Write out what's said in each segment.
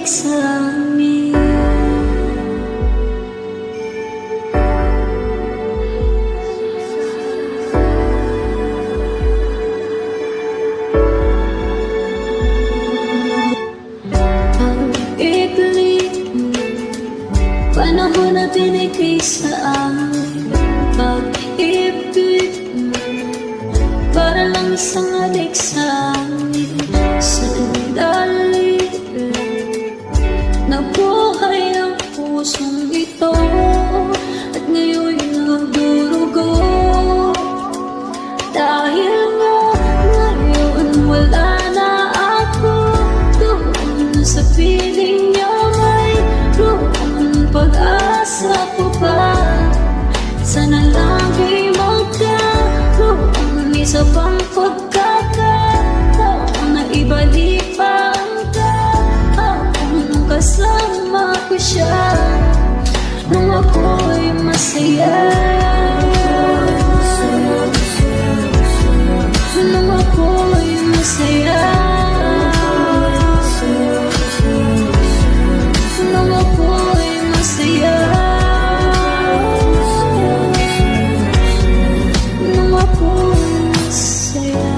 sa amin. Ang ibig, panahon na binigay sa amin. Pag-ibig, para lang isang halik sa amin. Sandali, nabuhay ang pusong ito, at ngayon nagdurugo. Dahil nga ngayon wala na ako, doon sa piling niya mayroong pag-asa ko pa. Sana lang ay magkaroon isa pang pagkakataon na ibalik pa ang kahapon kasama ko siya nung ako'y masaya. Nung ako'y masaya. Nung ako'y masaya. Nung ako'y masaya.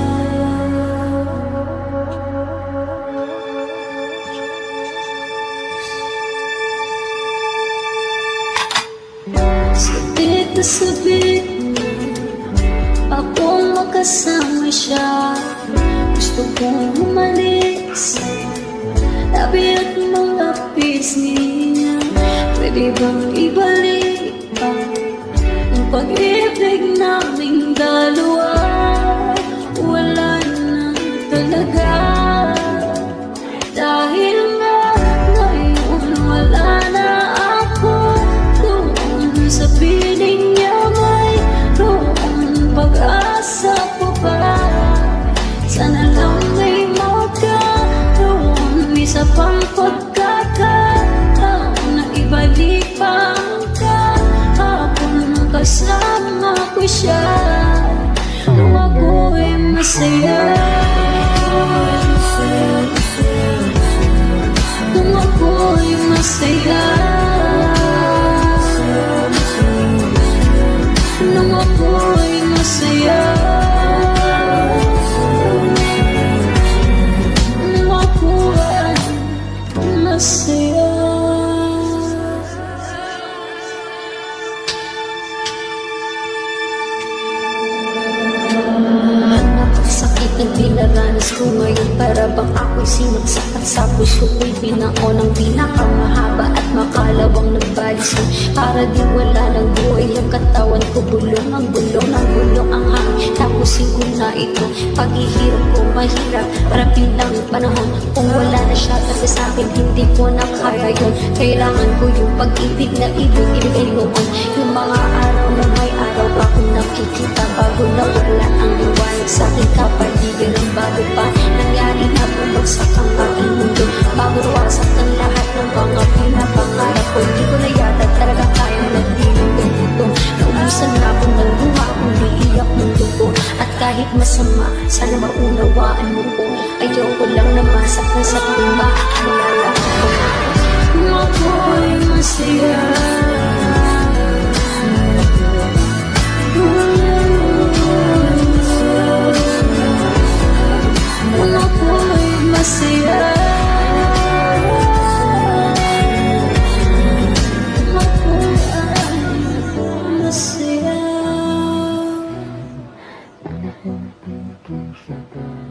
Sabit na sabit akong makasama siya. Gusto kong umalis, tabi at mga pisngi niya. Pwede bang ibalik pa ang pag-ibig naming dalawa? Wala na talaga. Dahil nga ngayon wala na ako, doon sa piling niya mayroong pag-asa ko pa. Sana lang may magkaroon isa pang pagkakataon na ibalik pa ang kahapon kasama ko siya nung ako'y masaya. Nung ako'y masaya. Nung ako'y masaya. Nung ako'y masaya. Sakit ang dinaranas ko ngayon, para bang ako'y sinagsak at sa puso ko'y binao ng pinakamahaba at makalawang nagbalis. Para di wala ng buhay ang katawan ko, bulong ang hangin. Tapusin ko na ito, paghihirap ko mahirap, parating lang ang panahon. Kung wala na siya talaga sa akin, hindi ko na kaya yun. Kailangan ko yung pag-ibig na ibigay noon. Yung mga araw na may araw pa akong nakikita, bago na wala ang liwanag sa aking kapaligiran. Ang bago pa nangyari na bumagsak ang aking mundo, bago wasak ang lahat ng mga pinapangarap ko. Hindi ko na yata talaga kayang nagdiling ganito. Naubusan na ako ng luha, umiiyak ng dugo. At kahit masama, sana maunawaan mo ko. Ayoko lang na masaktan sa tuwing maaalala ko. Nung ako'y